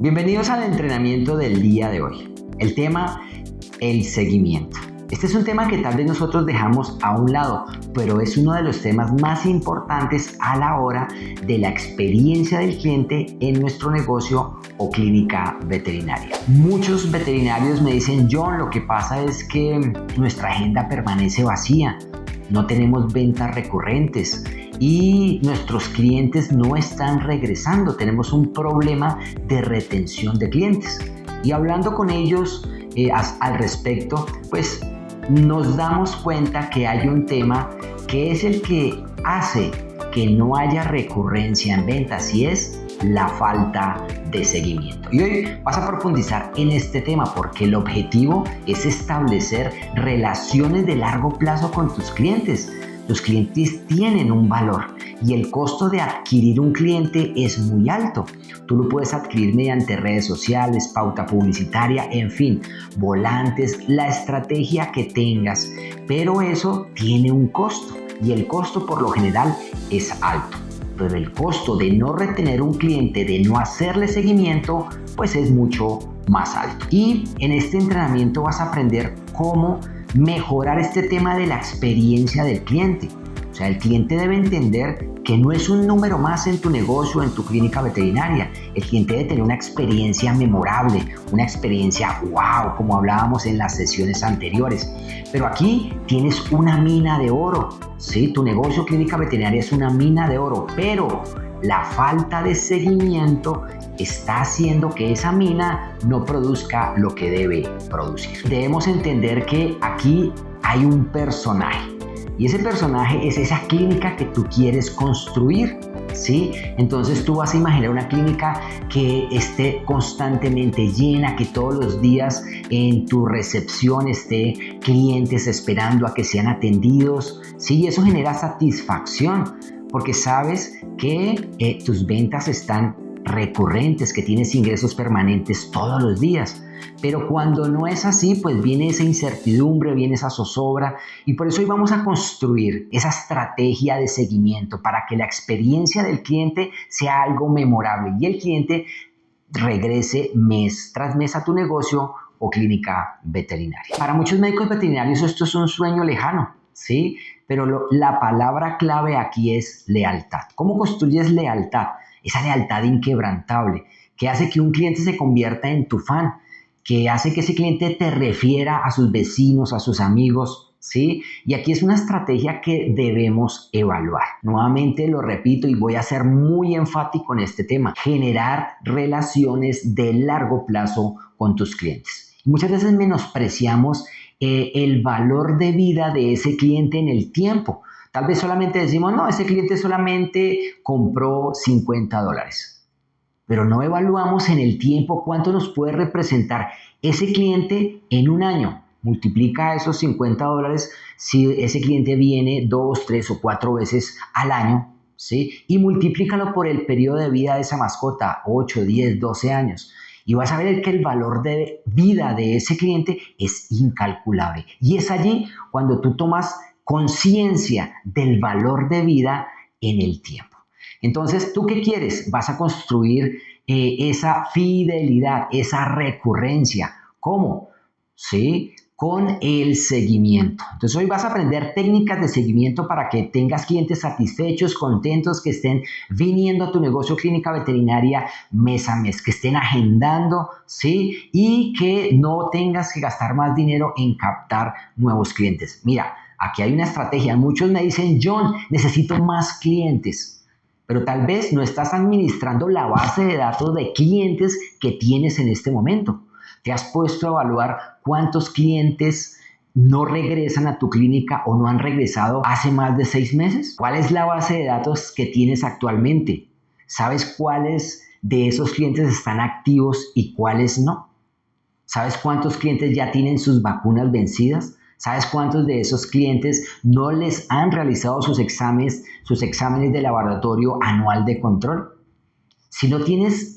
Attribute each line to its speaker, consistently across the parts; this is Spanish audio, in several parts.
Speaker 1: Bienvenidos al entrenamiento del día de hoy. El tema, el seguimiento. Este es un tema que tal vez nosotros dejamos a un lado, pero es uno de los temas más importantes a la hora de la experiencia del cliente en nuestro negocio o clínica veterinaria. Muchos veterinarios me dicen, John, lo que pasa es que nuestra agenda permanece vacía, no tenemos ventas recurrentes y nuestros clientes no están regresando, tenemos un problema de retención de clientes. Y hablando con ellos al respecto, pues nos damos cuenta que hay un tema que es el que hace que no haya recurrencia en ventas y es la falta de seguimiento. Y hoy vas a profundizar en este tema porque el objetivo es establecer relaciones de largo plazo con tus clientes. Los clientes tienen un valor y el costo de adquirir un cliente es muy alto. Tú lo puedes adquirir mediante redes sociales, pauta publicitaria, en fin, volantes, la estrategia que tengas, pero eso tiene un costo y el costo por lo general es alto. Pero el costo de no retener un cliente, de no hacerle seguimiento, pues es mucho más alto. Y en este entrenamiento vas a aprender cómo mejorar este tema de la experiencia del cliente. O sea, el cliente debe entender que no es un número más en tu negocio o en tu clínica veterinaria. El cliente debe tener una experiencia memorable, una experiencia wow, como hablábamos en las sesiones anteriores. Pero aquí tienes una mina de oro, ¿sí? Tu negocio clínica veterinaria es una mina de oro, pero la falta de seguimiento está haciendo que esa mina no produzca lo que debe producir. Debemos entender que aquí hay un personaje y ese personaje es esa clínica que tú quieres construir, ¿sí? Entonces tú vas a imaginar una clínica que esté constantemente llena, que todos los días en tu recepción esté clientes esperando a que sean atendidos, ¿sí? Y eso genera satisfacción porque sabes que tus ventas están recurrentes, que tienes ingresos permanentes todos los días. Pero cuando no es así, pues viene esa incertidumbre, viene esa zozobra y por eso hoy vamos a construir esa estrategia de seguimiento para que la experiencia del cliente sea algo memorable y el cliente regrese mes tras mes a tu negocio o clínica veterinaria. Para muchos médicos veterinarios esto es un sueño lejano, ¿sí? Pero la palabra clave aquí es lealtad. ¿Cómo construyes lealtad? Esa lealtad inquebrantable que hace que un cliente se convierta en tu fan, que hace que ese cliente te refiera a sus vecinos, a sus amigos, ¿sí? Y aquí es una estrategia que debemos evaluar. Nuevamente lo repito y voy a ser muy enfático en este tema. Generar relaciones de largo plazo con tus clientes. Muchas veces menospreciamos el valor de vida de ese cliente en el tiempo. Tal vez solamente decimos, no, ese cliente solamente compró $50. Pero no evaluamos en el tiempo cuánto nos puede representar ese cliente en un año. Multiplica esos $50 si ese cliente viene 2, 3 o 4 veces al año, ¿sí? Y multiplícalo por el periodo de vida de esa mascota, 8, 10, 12 años. Y vas a ver que el valor de vida de ese cliente es incalculable. Y es allí cuando tú tomas conciencia del valor de vida en el tiempo. Entonces, ¿tú qué quieres? Vas a construir esa fidelidad, esa recurrencia. ¿Cómo? ¿Sí? Con el seguimiento. Entonces, hoy vas a aprender técnicas de seguimiento para que tengas clientes satisfechos, contentos, que estén viniendo a tu negocio clínica veterinaria mes a mes, que estén agendando, ¿sí? Y que no tengas que gastar más dinero en captar nuevos clientes. Mira, aquí hay una estrategia. Muchos me dicen, John, necesito más clientes. Pero tal vez no estás administrando la base de datos de clientes que tienes en este momento. ¿Te has puesto a evaluar cuántos clientes no regresan a tu clínica o no han regresado hace más de 6 meses? ¿Cuál es la base de datos que tienes actualmente? ¿Sabes cuáles de esos clientes están activos y cuáles no? ¿Sabes cuántos clientes ya tienen sus vacunas vencidas? ¿Sabes cuántos de esos clientes no les han realizado sus exámenes de laboratorio anual de control? Si no tienes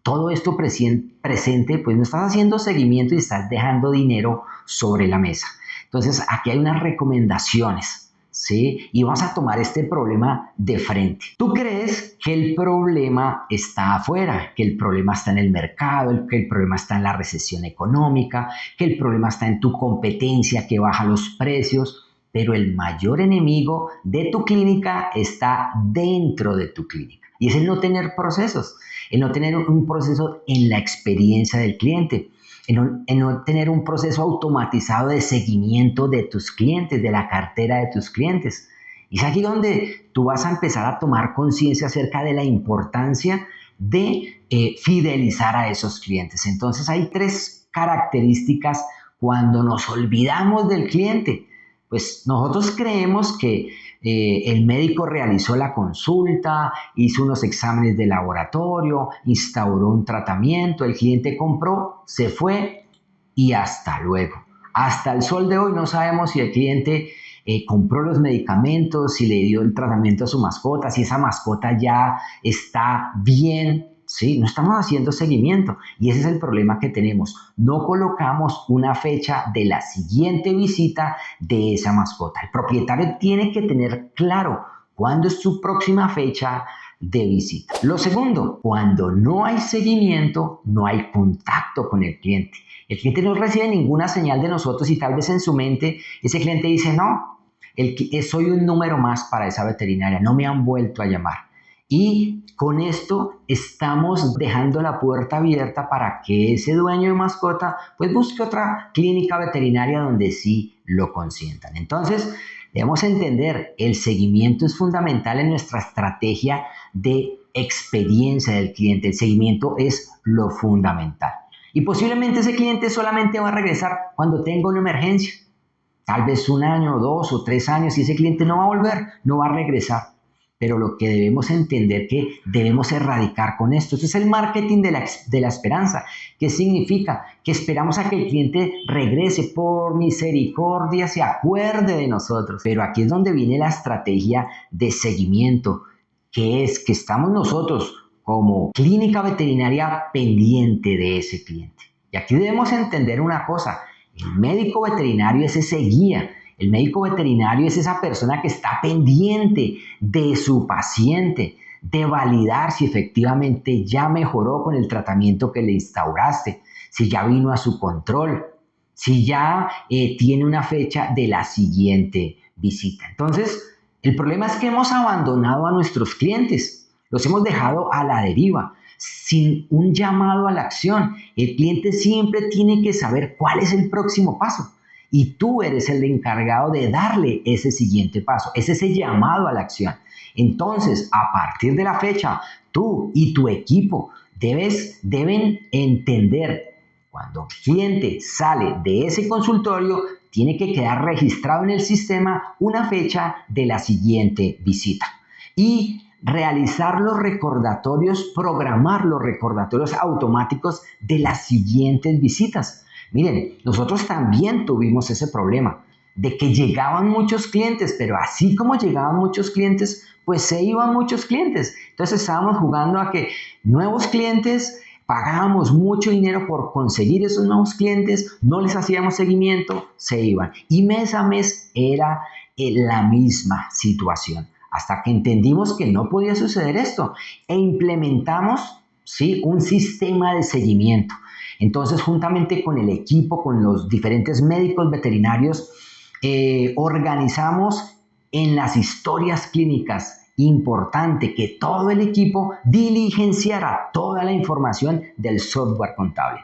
Speaker 1: todo esto presente, pues no estás haciendo seguimiento y estás dejando dinero sobre la mesa. Entonces, aquí hay unas recomendaciones, ¿sí? Y vamos a tomar este problema de frente. Tú crees que el problema está afuera, que el problema está en el mercado, que el problema está en la recesión económica, que el problema está en tu competencia que baja los precios, pero el mayor enemigo de tu clínica está dentro de tu clínica. Y es el no tener procesos, el no tener un proceso en la experiencia del cliente, en no tener un proceso automatizado de seguimiento de tus clientes, de la cartera de tus clientes. Y es aquí donde tú vas a empezar a tomar conciencia acerca de la importancia de fidelizar a esos clientes. Entonces hay 3 características cuando nos olvidamos del cliente. Pues nosotros creemos que el médico realizó la consulta, hizo unos exámenes de laboratorio, instauró un tratamiento, el cliente compró, se fue y hasta luego. Hasta el sol de hoy no sabemos si el cliente compró los medicamentos, si le dio el tratamiento a su mascota, si esa mascota ya está bien. Sí, no estamos haciendo seguimiento y ese es el problema que tenemos. No colocamos una fecha de la siguiente visita de esa mascota. El propietario tiene que tener claro cuándo es su próxima fecha de visita. Lo segundo, cuando no hay seguimiento, no hay contacto con el cliente. El cliente no recibe ninguna señal de nosotros y tal vez en su mente ese cliente dice, no, soy un número más para esa veterinaria, no me han vuelto a llamar. Y con esto estamos dejando la puerta abierta para que ese dueño de mascota pues busque otra clínica veterinaria donde sí lo consientan. Entonces, debemos entender, el seguimiento es fundamental en nuestra estrategia de experiencia del cliente. El seguimiento es lo fundamental. Y posiblemente ese cliente solamente va a regresar cuando tenga una emergencia. Tal vez 1 año, 2 o 3 años y ese cliente no va a volver, no va a regresar. Pero lo que debemos entender que debemos erradicar con esto es el marketing de la esperanza. ¿Qué significa? Que esperamos a que el cliente regrese por misericordia, se acuerde de nosotros. Pero aquí es donde viene la estrategia de seguimiento, que es que estamos nosotros como clínica veterinaria pendiente de ese cliente. Y aquí debemos entender una cosa, el médico veterinario es ese guía. El médico veterinario es esa persona que está pendiente de su paciente, de validar si efectivamente ya mejoró con el tratamiento que le instauraste, si ya vino a su control, si ya tiene una fecha de la siguiente visita. Entonces, el problema es que hemos abandonado a nuestros clientes, los hemos dejado a la deriva, sin un llamado a la acción. El cliente siempre tiene que saber cuál es el próximo paso. Y tú eres el encargado de darle ese siguiente paso, es ese llamado a la acción. Entonces, a partir de la fecha, tú y tu equipo deben entender cuando el cliente sale de ese consultorio, tiene que quedar registrado en el sistema una fecha de la siguiente visita. Y realizar los recordatorios, programar los recordatorios automáticos de las siguientes visitas. Miren, nosotros también tuvimos ese problema de que llegaban muchos clientes, pero así como llegaban muchos clientes, pues se iban muchos clientes. Entonces estábamos jugando a que nuevos clientes, pagábamos mucho dinero por conseguir esos nuevos clientes, no les hacíamos seguimiento, se iban. Y mes a mes era la misma situación. Hasta que entendimos que no podía suceder esto e implementamos, ¿sí?, un sistema de seguimiento. Entonces, juntamente con el equipo, con los diferentes médicos veterinarios, organizamos en las historias clínicas, importante que todo el equipo diligenciara toda la información del software contable.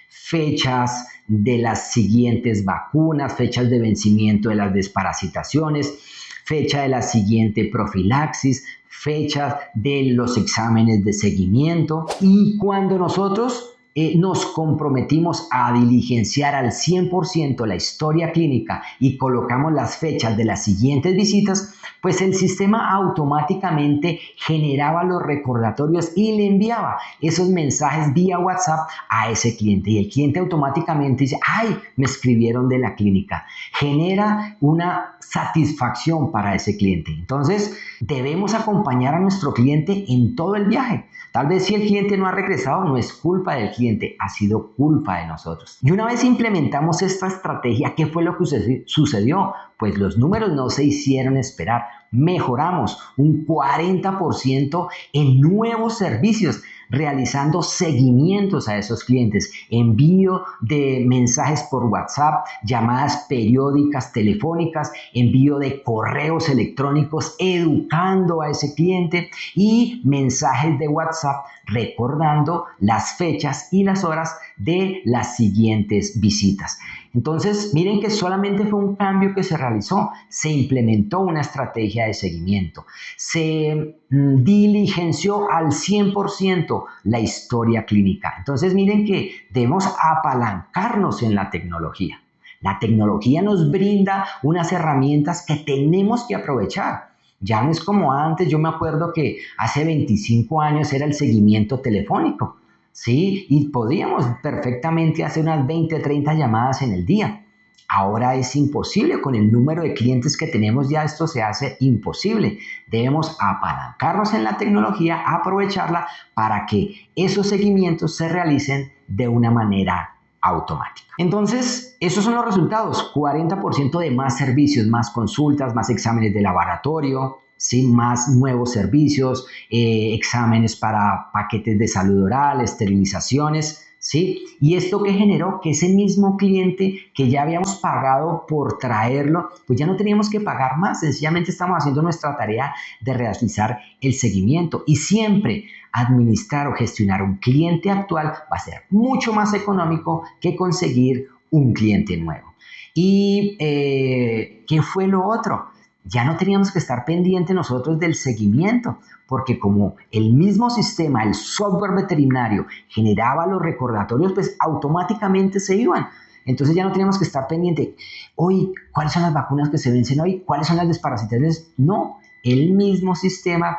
Speaker 1: Fechas de las siguientes vacunas, fechas de vencimiento de las desparasitaciones, fecha de la siguiente profilaxis, fechas de los exámenes de seguimiento. Y cuando nosotros nos comprometimos a diligenciar al 100% la historia clínica y colocamos las fechas de las siguientes visitas, pues el sistema automáticamente generaba los recordatorios y le enviaba esos mensajes vía WhatsApp a ese cliente. Y el cliente automáticamente dice, ¡ay! Me escribieron de la clínica. Genera una satisfacción para ese cliente. Entonces, debemos acompañar a nuestro cliente en todo el viaje. Tal vez si el cliente no ha regresado, no es culpa del cliente. cliente ha sido culpa de nosotros. Y una vez implementamos esta estrategia, ¿qué fue lo que sucedió? Pues los números no se hicieron esperar. Mejoramos un 40% en nuevos servicios, realizando seguimientos a esos clientes, envío de mensajes por WhatsApp, llamadas periódicas telefónicas, envío de correos electrónicos educando a ese cliente y mensajes de WhatsApp recordando las fechas y las horas de las siguientes visitas. Entonces, miren que solamente fue un cambio que se realizó, se implementó una estrategia de seguimiento, se diligenció al 100% la historia clínica. Entonces, miren que debemos apalancarnos en la tecnología. La tecnología nos brinda unas herramientas que tenemos que aprovechar. Ya no es como antes, yo me acuerdo que hace 25 años era el seguimiento telefónico. Sí, y podíamos perfectamente hacer unas 20, 30 llamadas en el día. Ahora es imposible, con el número de clientes que tenemos ya esto se hace imposible. Debemos apalancarnos en la tecnología, aprovecharla para que esos seguimientos se realicen de una manera automática. Entonces, esos son los resultados: 40% de más servicios, más consultas, más exámenes de laboratorio, ¿sí? Más nuevos servicios, exámenes para paquetes de salud oral, esterilizaciones, ¿sí? Y esto que generó que ese mismo cliente que ya habíamos pagado por traerlo, pues ya no teníamos que pagar más, sencillamente estamos haciendo nuestra tarea de realizar el seguimiento. Y siempre administrar o gestionar un cliente actual va a ser mucho más económico que conseguir un cliente nuevo. ¿Y qué fue lo otro? Ya no teníamos que estar pendientes nosotros del seguimiento, porque como el mismo sistema, el software veterinario, generaba los recordatorios, pues automáticamente se iban. Entonces ya no teníamos que estar pendientes, hoy, ¿cuáles son las vacunas que se vencen hoy? ¿Cuáles son las desparasitaciones? No, el mismo sistema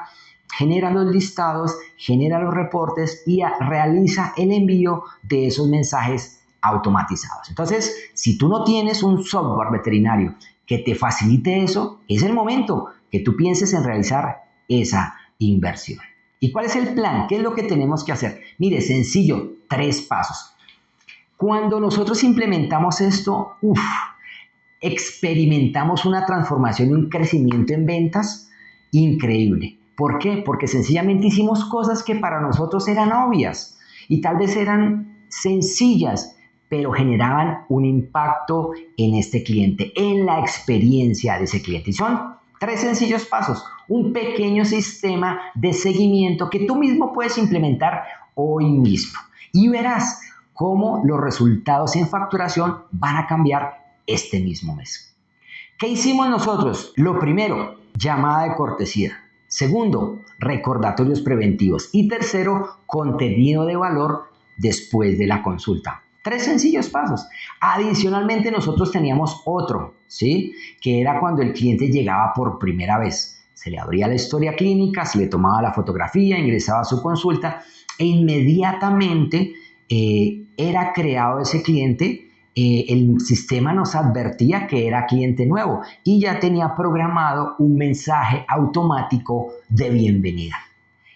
Speaker 1: genera los listados, genera los reportes y realiza el envío de esos mensajes automatizados. Entonces, si tú no tienes un software veterinario que te facilite eso, es el momento que tú pienses en realizar esa inversión. ¿Y cuál es el plan? ¿Qué es lo que tenemos que hacer? Mire, sencillo, 3 pasos. Cuando nosotros implementamos esto, experimentamos una transformación y un crecimiento en ventas increíble. ¿Por qué? Porque sencillamente hicimos cosas que para nosotros eran obvias y tal vez eran sencillas, pero generaban un impacto en este cliente, en la experiencia de ese cliente. Y son 3 sencillos pasos, un pequeño sistema de seguimiento que tú mismo puedes implementar hoy mismo. Y verás cómo los resultados en facturación van a cambiar este mismo mes. ¿Qué hicimos nosotros? Lo primero, llamada de cortesía. Segundo, recordatorios preventivos. Y tercero, contenido de valor después de la consulta. 3 sencillos pasos. Adicionalmente, nosotros teníamos otro, ¿sí? Que era cuando el cliente llegaba por primera vez. Se le abría la historia clínica, se le tomaba la fotografía, ingresaba a su consulta e inmediatamente era creado ese cliente. El sistema nos advertía que era cliente nuevo y ya tenía programado un mensaje automático de bienvenida.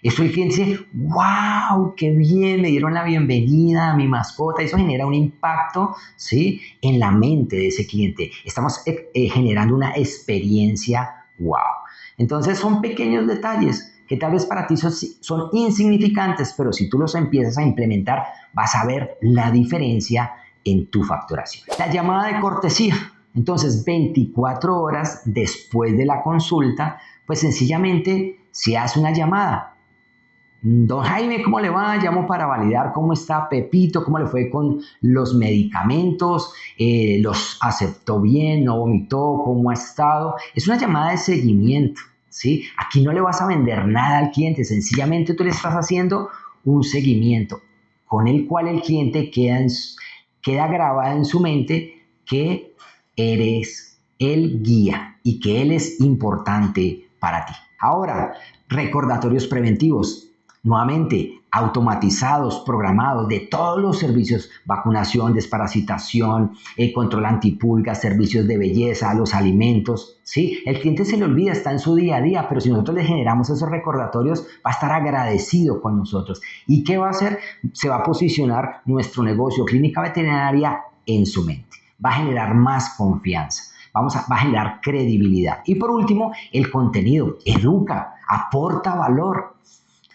Speaker 1: Eso el cliente dice, wow, qué bien, me dieron la bienvenida a mi mascota. Eso genera un impacto, ¿sí? En la mente de ese cliente. Estamos generando una experiencia wow. Entonces son pequeños detalles que tal vez para ti son insignificantes, pero si tú los empiezas a implementar, vas a ver la diferencia en tu facturación. La llamada de cortesía. Entonces, 24 horas después de la consulta, pues sencillamente se hace una llamada. Don Jaime, ¿cómo le va? Llamo para validar cómo está Pepito, cómo le fue con los medicamentos, los aceptó bien, no vomitó, cómo ha estado. Es una llamada de seguimiento, ¿sí? Aquí no le vas a vender nada al cliente, sencillamente tú le estás haciendo un seguimiento con el cual el cliente queda grabado en su mente que eres el guía y que él es importante para ti. Ahora, recordatorios preventivos. Nuevamente, automatizados, programados de todos los servicios, vacunación, desparasitación, control antipulgas, servicios de belleza, los alimentos, ¿sí? El cliente se le olvida, está en su día a día, pero si nosotros le generamos esos recordatorios, va a estar agradecido con nosotros. ¿Y qué va a hacer? Se va a posicionar nuestro negocio clínica veterinaria en su mente. Va a generar más confianza. Va a generar credibilidad. Y por último, el contenido. Educa, aporta valor.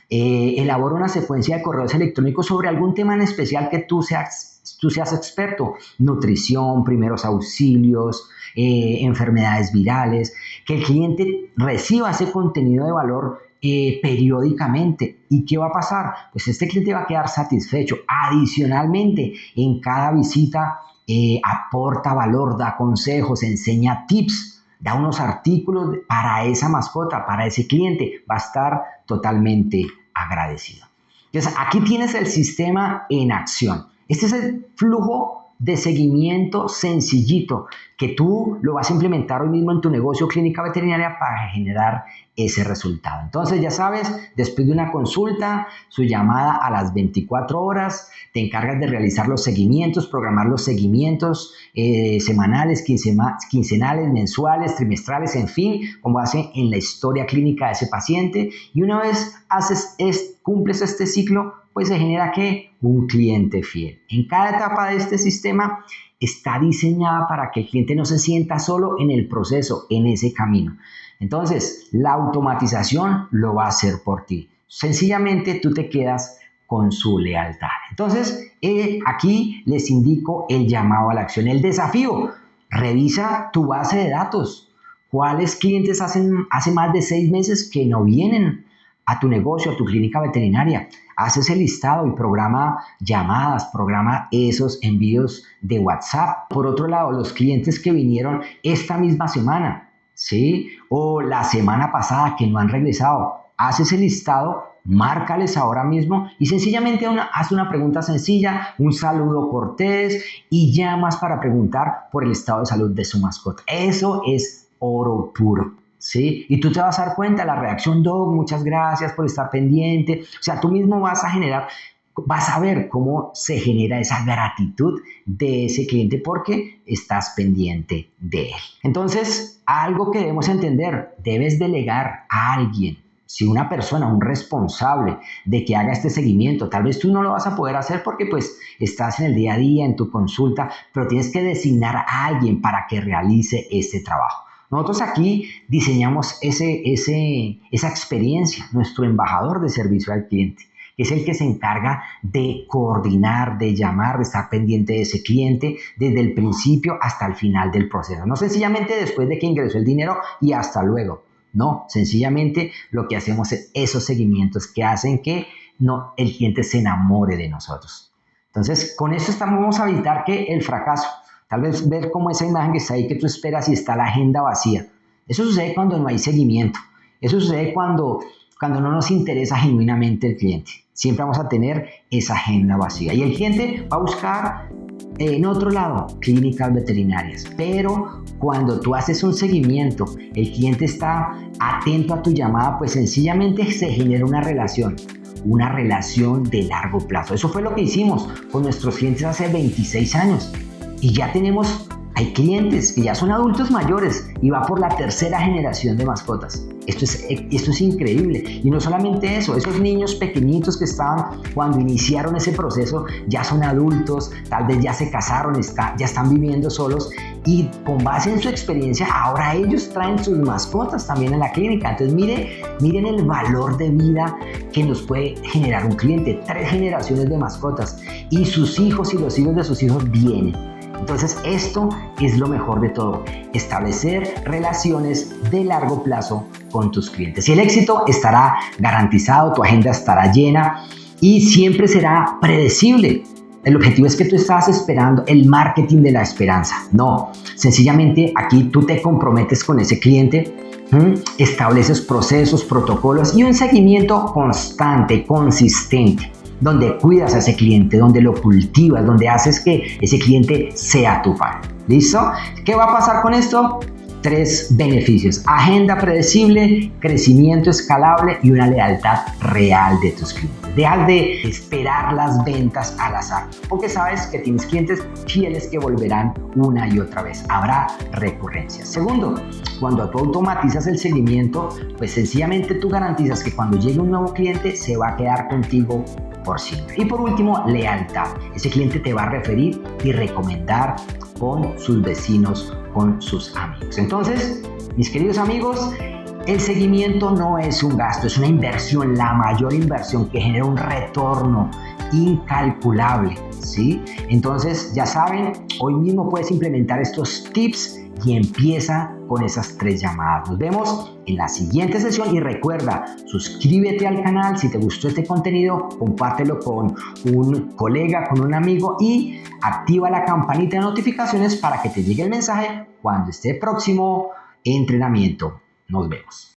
Speaker 1: Elabora una secuencia de correos electrónicos sobre algún tema en especial que tú seas experto. Nutrición, primeros auxilios, enfermedades virales. Que el cliente reciba ese contenido de valor periódicamente. ¿Y qué va a pasar? Pues este cliente va a quedar satisfecho. Adicionalmente, en cada visita aporta valor, da consejos, enseña tips, da unos artículos para esa mascota, para ese cliente. Va a estar totalmente agradecido. Entonces, aquí tienes el sistema en acción. Este es el flujo de seguimiento sencillito que tú lo vas a implementar hoy mismo en tu negocio clínica veterinaria para generar ese resultado. Entonces, ya sabes, después de una consulta, su llamada a las 24 horas, te encargas de realizar los seguimientos, programar los seguimientos semanales, quincenales, mensuales, trimestrales, en fin, como hace en la historia clínica de ese paciente. Y una vez cumples este ciclo, pues se genera ¿qué? Un cliente fiel. En cada etapa de este sistema está diseñada para que el cliente no se sienta solo en el proceso, en ese camino. Entonces, la automatización lo va a hacer por ti. Sencillamente tú te quedas con su lealtad. Entonces, aquí les indico el llamado a la acción. El desafío: revisa tu base de datos. ¿Cuáles clientes hace más de 6 meses que no vienen a tu negocio, a tu clínica veterinaria? Haz ese listado y programa llamadas, programa esos envíos de WhatsApp. Por otro lado, los clientes que vinieron esta misma semana, ¿sí? O la semana pasada que no han regresado, haz ese listado, márcales ahora mismo y sencillamente haz una pregunta sencilla, un saludo cortés y llamas para preguntar por el estado de salud de su mascota. Eso es oro puro. ¿Sí? Y tú te vas a dar cuenta de la reacción: Doc, muchas gracias por estar pendiente. O sea, tú mismo vas a ver cómo se genera esa gratitud de ese cliente porque estás pendiente de él. Entonces, algo que debemos entender: debes delegar a alguien. Si una persona, un responsable de que haga este seguimiento, tal vez tú no lo vas a poder hacer porque pues estás en el día a día, en tu consulta, pero tienes que designar a alguien para que realice este trabajo. Nosotros aquí diseñamos esa experiencia, nuestro embajador de servicio al cliente, que es el que se encarga de coordinar, de llamar, de estar pendiente de ese cliente desde el principio hasta el final del proceso. No sencillamente después de que ingresó el dinero y hasta luego. No, sencillamente lo que hacemos es esos seguimientos que hacen que el cliente se enamore de nosotros. Entonces, con esto vamos a evitar que el fracaso. Tal vez ver como esa imagen que está ahí que tú esperas y está la agenda vacía. Eso sucede cuando no hay seguimiento. Eso sucede cuando no nos interesa genuinamente el cliente. Siempre vamos a tener esa agenda vacía. Y el cliente va a buscar en otro lado clínicas veterinarias. Pero cuando tú haces un seguimiento, el cliente está atento a tu llamada, pues sencillamente se genera una relación de largo plazo. Eso fue lo que hicimos con nuestros clientes hace 26 años. Y ya hay clientes que ya son adultos mayores y va por la 3ª generación de mascotas. Esto es increíble. Y no solamente eso, esos niños pequeñitos que estaban cuando iniciaron ese proceso ya son adultos, tal vez ya se casaron, ya están viviendo solos y con base en su experiencia ahora ellos traen sus mascotas también a la clínica. Entonces miren el valor de vida que nos puede generar un cliente. 3 generaciones de mascotas y sus hijos y los hijos de sus hijos vienen. Entonces, esto es lo mejor de todo: establecer relaciones de largo plazo con tus clientes. Y el éxito estará garantizado, tu agenda estará llena y siempre será predecible. El objetivo es que tú estás esperando el marketing de la esperanza. No, sencillamente aquí tú te comprometes con ese cliente, estableces procesos, protocolos y un seguimiento constante, consistente, donde cuidas a ese cliente, donde lo cultivas, donde haces que ese cliente sea tu fan. ¿Listo? ¿Qué va a pasar con esto? tres beneficios: agenda predecible, crecimiento escalable y una lealtad real de tus clientes. Dejas de esperar las ventas al azar, porque sabes que tienes clientes fieles que volverán una y otra vez. Habrá recurrencias. Segundo, cuando tú automatizas el seguimiento, pues sencillamente tú garantizas que cuando llegue un nuevo cliente se va a quedar contigo por siempre. Y por último, lealtad. Ese cliente te va a referir y recomendar con sus vecinos, con sus amigos. Entonces, mis queridos amigos, el seguimiento no es un gasto, es una inversión, la mayor inversión que genera un retorno incalculable, ¿sí? Entonces, ya saben, hoy mismo puedes implementar estos tips y empieza con esas 3 llamadas. Nos vemos en la siguiente sesión y recuerda, suscríbete al canal. Si te gustó este contenido, compártelo con un colega, con un amigo y activa la campanita de notificaciones para que te llegue el mensaje cuando esté próximo entrenamiento. Nos vemos.